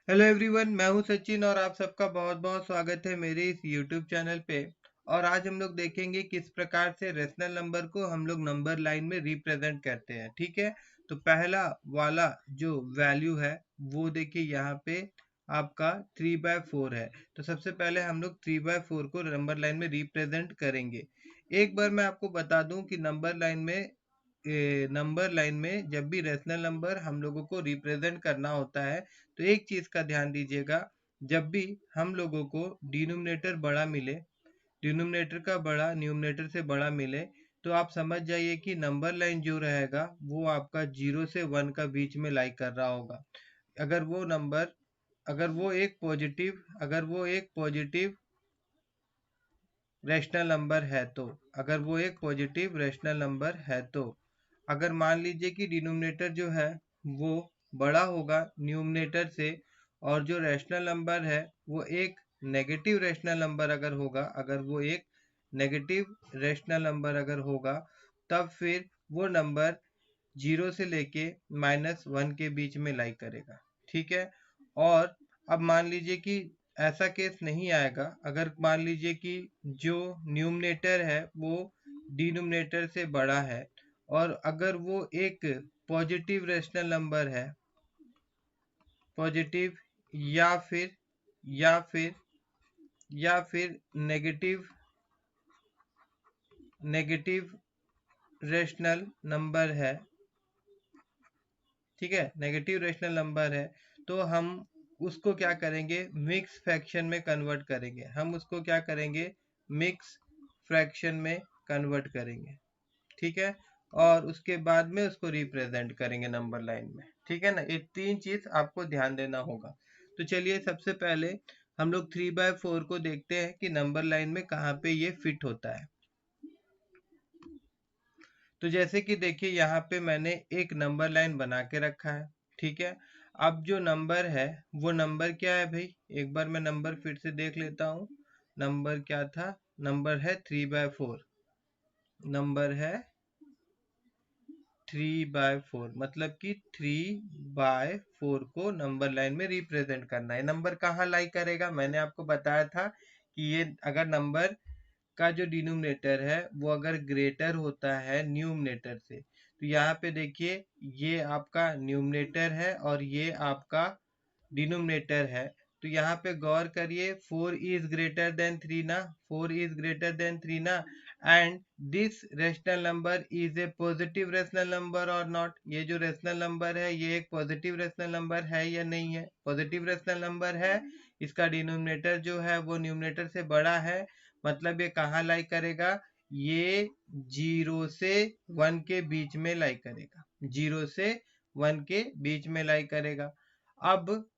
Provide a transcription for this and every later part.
Hello everyone, मैं हूं सचिन और आप सबका बहुत बहुत स्वागत है मेरे इस यूट्यूब चैनल पे। और आज हम लोग देखेंगे किस प्रकार से रेशनल नंबर को हम लोग नंबर लाइन में रिप्रेजेंट करते हैं। ठीक है, तो पहला वाला जो वैल्यू है वो देखिए यहाँ पे आपका 3/4 है। तो सबसे पहले हम लोग 3/4 को नंबर लाइन में रिप्रेजेंट करेंगे। एक बार मैं आपको बता दूं कि नंबर लाइन में जब भी रेशनल नंबर हम लोगों को रिप्रेजेंट करना होता है तो एक चीज का ध्यान दीजिएगा। जब भी हम लोगों को डिनोमिनेटर बड़ा मिले, डिनोमिनेटर का बड़ा न्यूमरेटर से बड़ा मिले, तो आप समझ जाइए कि नंबर लाइन जो रहेगा वो आपका 0 से 1 का बीच में लाई कर रहा होगा। अगर वो नंबर अगर वो एक पॉजिटिव रैशनल नंबर है तो अगर वो एक पॉजिटिव रैशनल नंबर है तो अगर मान लीजिए कि डिनोमिनेटर जो है वो बड़ा होगा न्यूमरेटर से, और जो रैशनल नंबर है वो एक नेगेटिव रैशनल नंबर अगर होगा, तब फिर वो नंबर 0 से लेके -1 के बीच में लाई करेगा। ठीक है, और अब मान लीजिए कि ऐसा केस नहीं आएगा। अगर मान लीजिए कि जो न्यूमरेटर है वो डिनोमिनेटर से बड़ा है और अगर वो एक पॉजिटिव रैशनल नंबर है, पॉजिटिव या फिर या फिर या फिर नेगेटिव रैशनल नंबर है। ठीक है, नेगेटिव रैशनल नंबर है तो हम उसको क्या करेंगे, मिक्स फ्रैक्शन में कन्वर्ट करेंगे। मिक्स फ्रैक्शन में कन्वर्ट करेंगे। ठीक है, और उसके बाद में उसको रिप्रेजेंट करेंगे नंबर लाइन में। ठीक है ना, ये तीन चीज आपको ध्यान देना होगा। तो चलिए सबसे पहले हम लोग 3/4 को देखते हैं कि नंबर लाइन में कहाँ पे ये फिट होता है। तो जैसे कि देखिए यहाँ पे मैंने एक नंबर लाइन बना के रखा है। ठीक है, अब जो नंबर है वो नंबर क्या है भाई, एक बार मैं नंबर फिर से देख लेता हूँ। नंबर क्या था, नंबर है 3/4। नंबर है 3/4 मतलब कि 3/4 को नंबर लाइन में रिप्रेजेंट करना है। नंबर कहाँ लाई करेगा, मैंने आपको बताया था कि ये अगर नंबर का जो डिनोमिनेटर है वो अगर ग्रेटर होता है न्यूमरेटर से, तो यहाँ पे देखिए ये आपका न्यूमरेटर है और ये आपका डिनोमिनेटर है। तो यहाँ पे गौर करिए, 4 इज ग्रेटर देन 3 ना, 4 इज ग्रेटर देन 3 ना, and this rational number is a positive rational number और नॉट। ये जो रेशनल नंबर है ये एक पॉजिटिव रेशनल नंबर है या नहीं है, पॉजिटिव रेशनल नंबर है। इसका डिनोमिनेटर जो है वो न्यूमरेटर से बड़ा है, मतलब ये कहाँ लाई करेगा, ये 0 से 1 के बीच में लाई करेगा, 0 से 1 के बीच में लाई करेगा। अब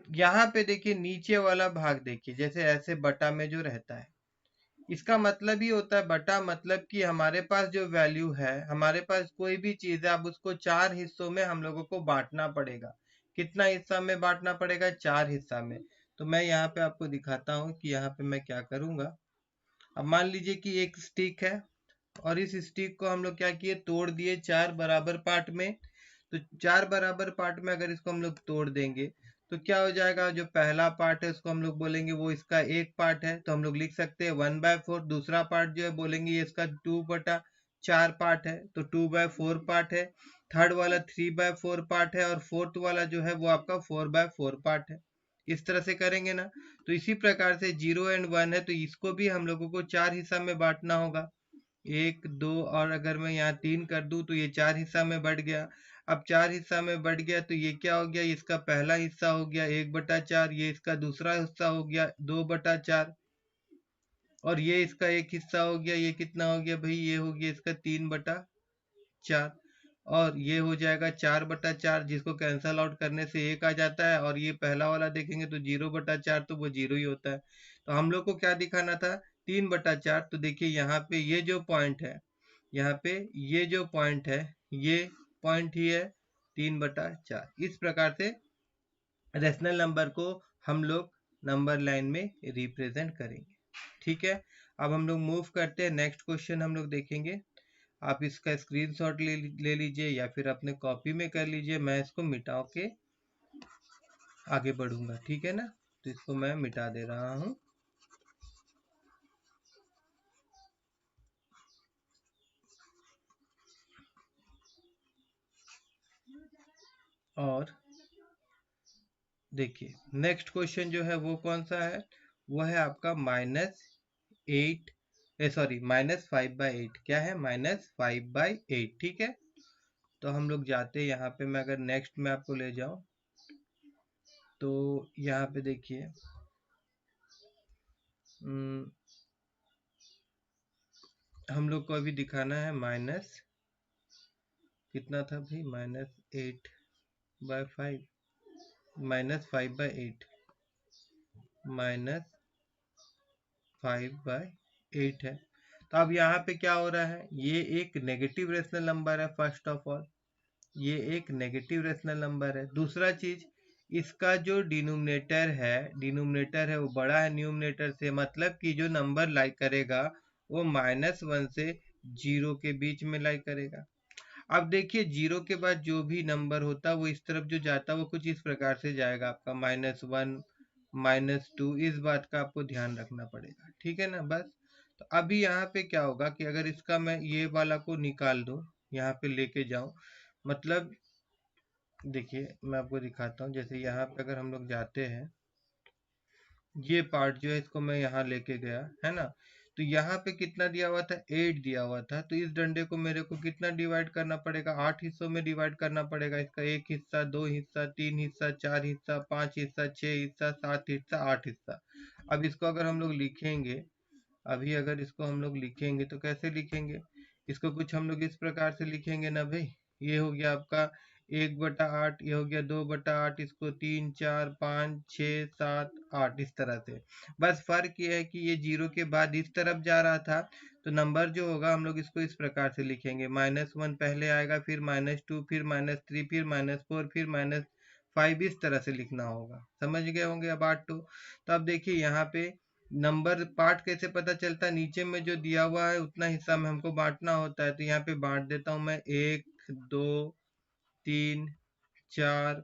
यहाँ पे देखिए नीचे वाला भाग देखिए, जैसे ऐसे बटा में जो रहता है, इसका मतलब ही होता है बटा, मतलब कि हमारे पास जो वैल्यू है, हमारे पास कोई भी चीज है, अब उसको 4 हिस्सों में हम लोगों को बांटना पड़ेगा। कितना हिस्सा में बांटना पड़ेगा, 4 हिस्सा में। तो मैं यहाँ पे आपको दिखाता हूँ कि यहाँ पे मैं क्या करूंगा। अब मान लीजिए कि एक स्टिक है और इस स्टिक को हम लोग क्या किए, तोड़ दिए 4 बराबर पार्ट में। तो 4 बराबर पार्ट में अगर इसको हम लोग तोड़ देंगे तो क्या हो जाएगा, जो पहला पार्ट है उसको हम लोग बोलेंगे वो इसका एक पार्ट है, तो हम लोग लिख सकते हैं 1/4। दूसरा पार्ट जो है बोलेंगे ये इसका 2/4 पार्ट है, तो 2/4 पार्ट है। थर्ड वाला 3/4 पार्ट है और फोर्थ वाला जो है वो आपका 4/4 पार्ट है। इस तरह से करेंगे ना। तो इसी प्रकार से 0 एंड 1 है तो इसको भी हम लोगों को 4 हिस्सा में बांटना होगा, 1 2, और अगर मैं यहाँ 3 कर दूं तो ये 4 हिस्सा में बढ़ गया। अब 4 हिस्सा में बढ़ गया तो ये क्या हो गया, इसका पहला हिस्सा हो गया 1/4, ये इसका दूसरा हिस्सा हो गया 2/4, और ये इसका एक हिस्सा हो गया, ये कितना हो गया भाई, ये हो गया इसका 3/4, और ये हो जाएगा 4/4, जिसको कैंसल आउट करने से एक आ जाता है, और ये पहला वाला देखेंगे तो 0/4, तो वो 0 ही होता है। तो हम लोग को क्या दिखाना था, 3/4। तो देखिए यहाँ पे ये जो पॉइंट है, यहाँ पे ये जो पॉइंट है, ये पॉइंट ही है 3/4। इस प्रकार से रेशनल नंबर को हम लोग नंबर लाइन में रिप्रेजेंट करेंगे। ठीक है, अब हम लोग मूव करते हैं, नेक्स्ट क्वेश्चन हम लोग देखेंगे। आप इसका स्क्रीनशॉट ले लीजिए या फिर अपने कॉपी में कर लीजिए, मैं इसको मिटा के आगे बढ़ूंगा, ठीक है ना। तो इसको मैं मिटा दे रहा हूं। और देखिए नेक्स्ट क्वेश्चन जो है वो कौन सा है, वो है आपका -8 सॉरी -5/8। क्या है? -5/8, ठीक है। तो हम लोग जाते हैं यहाँ पे, मैं अगर नेक्स्ट में आपको ले जाऊं तो यहाँ पे देखिए हम लोग को अभी दिखाना है माइनस कितना था भाई, -8/5, -5/8, -5/8 है। तो अब यहाँ पे क्या हो रहा है, ये एक नेगेटिव रेशनल नंबर है। फर्स्ट ऑफ ऑल ये एक नेगेटिव रेशनल नंबर है। दूसरा चीज, इसका जो डिनोमिनेटर है वो बड़ा है न्यूमरेटर से, मतलब कि जो नंबर लाइक करेगा वो -1 से 0 के बीच में लाइक करेगा। अब देखिए 0 के बाद जो भी नंबर होता है वो इस तरफ जो जाता है वो कुछ इस प्रकार से जाएगा, आपका -1, -2। इस बात का आपको ध्यान रखना पड़ेगा, ठीक है ना। बस तो अभी यहाँ पे क्या होगा कि अगर इसका मैं ये वाला को निकाल दूं, यहाँ पे लेके जाऊं, मतलब देखिए मैं आपको दिखाता हूँ। जैसे यहाँ पे अगर हम लोग जाते हैं, ये पार्ट जो है इसको मैं यहाँ लेके गया है ना, तो यहाँ पे कितना दिया हुआ था, 8 दिया हुआ था। तो इस डंडे को मेरे को कितना डिवाइड करना पड़ेगा, 8 हिस्सों में डिवाइड करना पड़ेगा। इसका 1 हिस्सा, 2 हिस्सा, 3 हिस्सा, 4 हिस्सा, 5 हिस्सा, 6 हिस्सा, 7 हिस्सा, 8 हिस्सा। अब इसको अगर हम लोग लिखेंगे, अभी अगर इसको हम लोग लिखेंगे तो कैसे लिखेंगे, इसको कुछ हम लोग इस प्रकार से लिखेंगे ना भाई। ये हो गया आपका 1/8, ये हो गया 2/8, इसको 3, 4, 5, 6, 7, 8 इस तरह से। बस फर्क ये है कि ये 0 के बाद इस तरफ जा रहा था, तो नंबर जो होगा हम लोग इसको इस प्रकार से लिखेंगे, -1 पहले आएगा, फिर -2, फिर -3, फिर -4, फिर -5, इस तरह से लिखना होगा। समझ गए होंगे अब आठ टू। तो अब देखिए यहाँ पे नंबर पार्ट कैसे पता चलता है, नीचे में जो दिया हुआ है उतना हिस्सा में हमको बांटना होता है। तो यहाँ पे बांट देता हूँ मैं, 1, 2, 3, 4,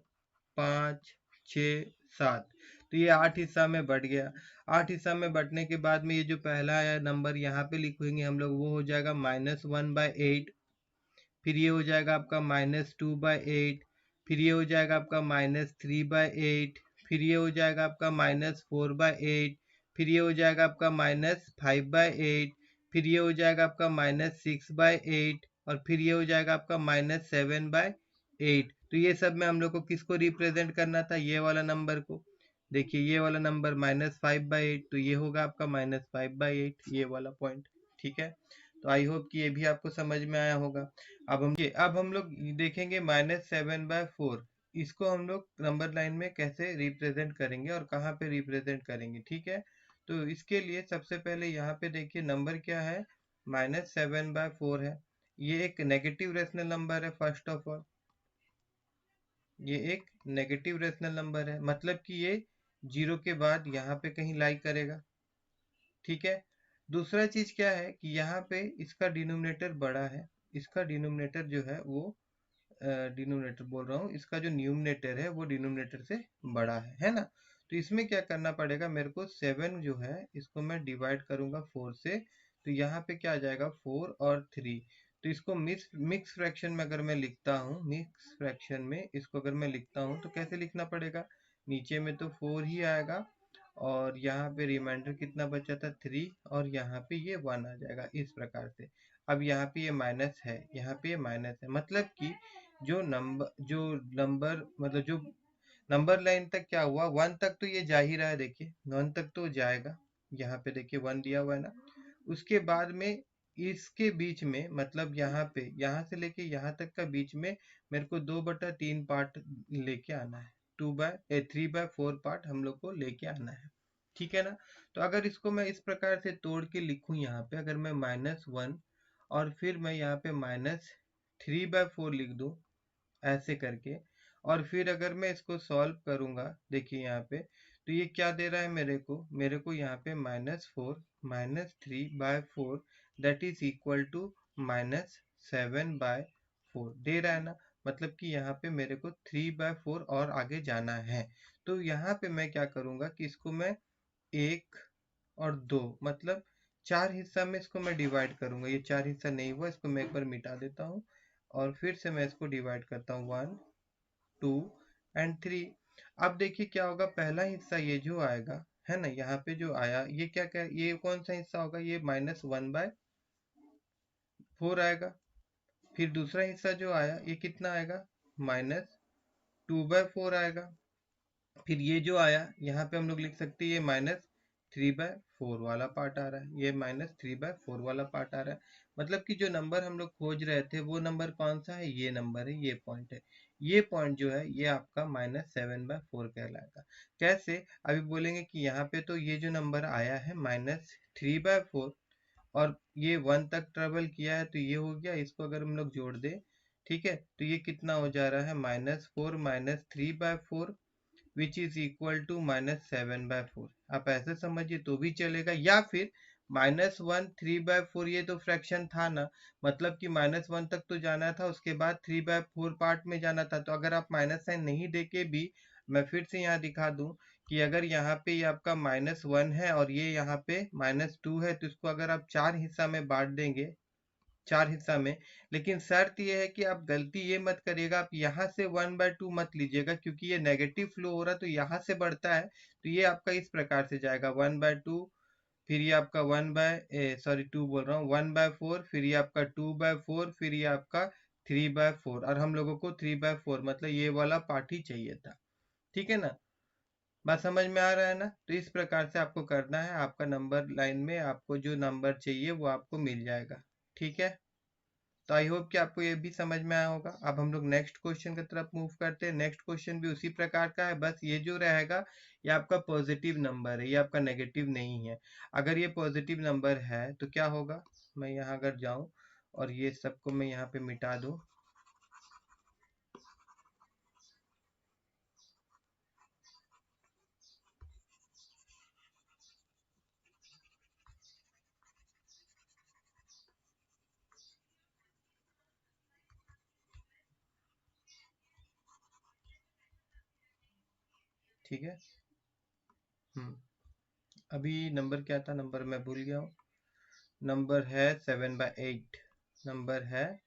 5, 6, 7। तो ये 8 हिस्सा में बट गया। 8 हिस्सा में बटने के बाद में ये जो पहला है नंबर यहाँ पे लिखेंगे हम लोग, वो हो जाएगा -1/8। फिर ये हो जाएगा आपका -2/8। फिर ये हो जाएगा आपका -3/8। फिर ये हो जाएगा आपका -4/8। फिर ये हो जाएगा आपका -5/8। फिर ये हो जाएगा आपका -6/8। और फिर ये हो जाएगा आपका -7/8। तो ये सब में हम लोग को किसको रिप्रेजेंट करना था, ये वाला नंबर को। देखिए ये वाला नंबर -5/8, तो ये होगा आपका -5/8, ये वाला पॉइंट, ठीक है। तो आई होप कि ये भी आपको समझ में आया होगा। अब हम लोग देखेंगे -7/4, इसको हम लोग नंबर लाइन में कैसे रिप्रेजेंट करेंगे और कहाँ पे रिप्रेजेंट करेंगे, ठीक है। तो इसके लिए सबसे पहले यहाँ पे देखिए नंबर क्या है, -7/4 है। ये एक नेगेटिव रेशनल नंबर है। फर्स्ट ऑफ ऑल ये एक नेगेटिव रेशनल नंबर है, मतलब कि ये 0 के बाद यहाँ पे कहीं लाई करेगा, ठीक है। दूसरा चीज क्या है कि यहाँ पे इसका डिनोमिनेटर बड़ा है। इसका डिनोमिनेटर जो है वो डिनोमिनेटर बोल रहा हूँ, इसका जो न्यूमरेटर है वो डिनोमिनेटर से बड़ा है ना। तो इसमें क्या करना पड़ेगा मेरे को, 7 जो है इसको मैं डिवाइड करूंगा 4 से, तो यहाँ पे क्या आ जाएगा 4 और 3। तो इसको मिक्स फ्रैक्शन में अगर मैं लिखता हूँ, मिक्स फ्रैक्शन में इसको अगर मैं लिखता हूँ तो कैसे लिखना पड़ेगा, नीचे में तो 4 ही आएगा और यहाँ पे रिमाइंडर कितना बचा था 3, और यहाँ पे ये 1 आ जाएगा इस प्रकार से। अब यहाँ पे ये माइनस है, यहाँ पे ये माइनस है, मतलब कि जो नंबर मतलब जो नंबर लाइन तक क्या हुआ, 1 तक तो ये जा ही रहा है। देखिए 1 तक तो जाएगा, यहाँ पे देखिए 1 दिया हुआ है ना। उसके बाद में इसके बीच में, मतलब यहाँ पे यहाँ से लेके यहाँ तक का बीच में मेरे को 2/3 पार्ट लेके आना है, 3/4 पार्ट हम लोग को लेके आना है, ठीक है ना। तो अगर इसको मैं इस प्रकार से तोड़ के लिखूं, यहाँ पे अगर मैं -1 और फिर मैं यहाँ पे -3/4 लिख दूं ऐसे करके, और फिर अगर मैं इसको सॉल्व करूंगा, देखिए यहाँ पे तो ये क्या दे रहा है मेरे को यहाँ पे -4 -3/4 दैट इज इक्वल टू -7/4 दे रहा है ना। मतलब कि यहाँ पे मेरे को 3/4 और आगे जाना है। तो यहाँ पे मैं क्या करूँगा कि इसको मैं 1 और 2 मतलब 4 हिस्सा में इसको मैं डिवाइड करूँगा। ये 4 हिस्सा नहीं हुआ, इसको मैं एक बार मिटा देता हूँ और फिर से मैं इसको डिवाइड करता हूँ 1, 2 एंड 3। अब देखिए क्या होगा, पहला हिस्सा ये जो आएगा है ना, यहाँ पे जो आया ये क्या ये कौन सा हिस्सा होगा, ये -1/4 आएगा। फिर दूसरा हिस्सा जो आया ये कितना आएगा, -2/4 आएगा। फिर ये जो आया यहाँ पे हम लोग लिख सकते हैं ये -3/4 वाला पार्ट आ रहा है, ये -3/4 वाला पार्ट आ रहा है। मतलब कि जो नंबर हम लोग खोज रहे थे वो नंबर कौन सा है, ये नंबर है, ये पॉइंट है। ये पॉइंट जो है ये आपका -7/4 कहलाएगा। कैसे, अभी बोलेंगे कि यहाँ पे तो ये जो नंबर आया है -3/4 और ये 1 तक ट्रेवल किया है, तो ये हो गया। इसको अगर हम लोग जोड़ दें, ठीक है, तो ये कितना हो जा रहा है, -4 -3/4 विच इज इक्वल टू -7/4। आप ऐसे समझिए तो भी चलेगा, या फिर -1 3/4, ये तो फ्रैक्शन था ना, मतलब कि -1 तक तो जाना था, उसके बाद 3/4 पार्ट में जाना था। तो अगर आप माइनस साइन नहीं देके भी, मैं फिर से यहाँ दिखा दूं कि अगर यहाँ पे ये आपका -1 है और ये यहाँ पे -2 है, तो इसको अगर आप 4 हिस्सा में बांट देंगे, 4 हिस्सा में, लेकिन शर्त ये है कि आप गलती ये मत करिएगा, आप यहाँ से 1/2 मत लीजिएगा, क्योंकि ये नेगेटिव फ्लो हो रहा है तो यहाँ से बढ़ता है। तो ये आपका इस प्रकार से जाएगा 1/2, फिर ये आपका 2 बोल रहा हूँ, 1/4, फिर ये आपका 2/4, फिर ये आपका 3/4, और हम लोगों को 3/4 मतलब ये वाला पार्ट ही चाहिए था। ठीक है ना, बात समझ में आ रहा है ना। तो इस प्रकार से आपको करना है, आपका नंबर लाइन में आपको जो नंबर चाहिए वो आपको मिल जाएगा। ठीक है, तो आई होप कि आपको ये भी समझ में आया होगा। अब हम लोग नेक्स्ट क्वेश्चन की तरफ मूव करते हैं। नेक्स्ट क्वेश्चन भी उसी प्रकार का है, बस ये जो रहेगा ये आपका पॉजिटिव नंबर है, ये आपका नेगेटिव नहीं है। अगर ये पॉजिटिव नंबर है तो क्या होगा, मैं यहाँ अगर जाऊँ और ये सबको मैं यहाँ पे मिटा दूँ, ठीक है। अभी नंबर क्या था, नंबर मैं भूल गया हूँ। नंबर है 7/8, नंबर है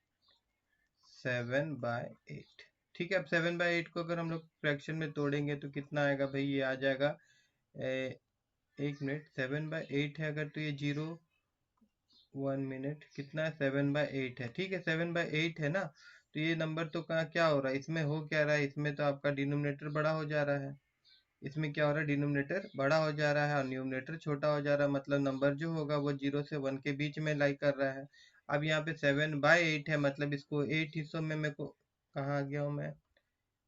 7/8। ठीक है, अब 7/8 को अगर हम लोग फ्रैक्शन में तोड़ेंगे तो कितना आएगा भाई, ये आ जाएगा 1 मिनट, 7/8 है अगर, तो ये 1 मिनट कितना है, 7/8 है। ठीक है, 7/8 है ना, तो ये नंबर तो कहाँ क्या हो रहा है, इसमें हो क्या रहा है, इसमें तो आपका डिनोमिनेटर बड़ा हो जा रहा है। इसमें क्या हो रहा है, डिनोमिनेटर बड़ा हो जा रहा है और न्यूमिनेटर छोटा हो जा रहा है, मतलब नंबर जो होगा वो 0 से 1 के बीच में लाई कर रहा है। अब यहाँ पे 7/8 है, मतलब इसको 8 हिस्सों में, मेरे को कहाँ आ गया हूँ मैं,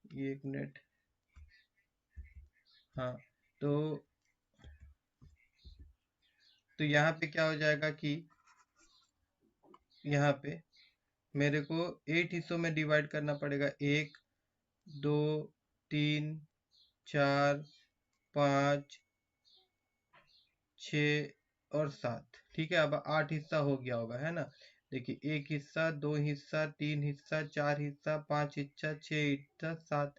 ये 1 मिनट, हाँ, तो यहाँ पे क्या हो जाएगा कि यहाँ पे मेरे को 8 हिस्सों में डिवाइड करना पड़ेगा, 1 2 3 4 5 6 और 7। ठीक है, अब 8 हिस्सा हो गया होगा, है ना। देखिए, 1 हिस्सा, 2 हिस्सा, 3 हिस्सा, 4 हिस्सा, 5 हिस्सा, 6 हिस्सा, 7,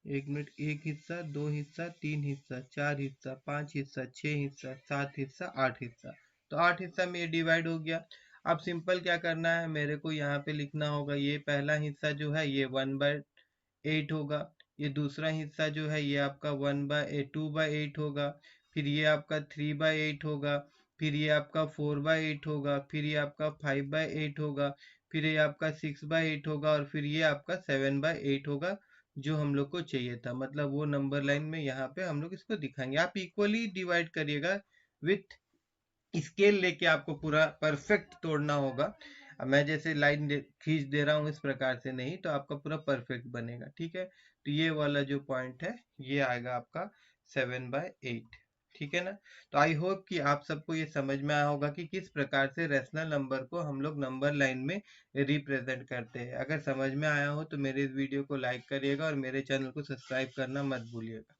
1 मिनट, 1 हिस्सा, 2 हिस्सा, 3 हिस्सा, 4 हिस्सा, 5 हिस्सा, 6 हिस्सा, 7 हिस्सा, 8 हिस्सा। तो 8 हिस्सा में ये डिवाइड हो गया। अब सिंपल क्या करना है, मेरे को यहाँ पे लिखना होगा, ये पहला हिस्सा जो है ये 1/8 होगा, ये दूसरा हिस्सा जो है ये आपका 2/8 होगा, फिर ये आपका 3/8 होगा, फिर ये आपका 4/8 होगा, फिर ये आपका 5/8 होगा, फिर ये आपका 6/8 होगा, और फिर ये आपका 7/8 होगा, जो हम लोग को चाहिए था। मतलब वो नंबर लाइन में यहाँ पे हम लोग इसको दिखाएंगे। आप इक्वली डिवाइड करिएगा, विथ स्केल लेके आपको पूरा परफेक्ट तोड़ना होगा। अब मैं जैसे लाइन खींच दे रहा हूँ इस प्रकार से नहीं, तो आपका पूरा परफेक्ट बनेगा। ठीक है, तो ये वाला जो पॉइंट है ये आएगा आपका 7/8। ठीक है ना, तो आई होप कि आप सबको ये समझ में आया होगा कि किस प्रकार से रेशनल नंबर को हम लोग नंबर लाइन में रिप्रेजेंट करते हैं। अगर समझ में आया हो तो मेरे इस वीडियो को लाइक करिएगा और मेरे चैनल को सब्सक्राइब करना मत भूलिएगा।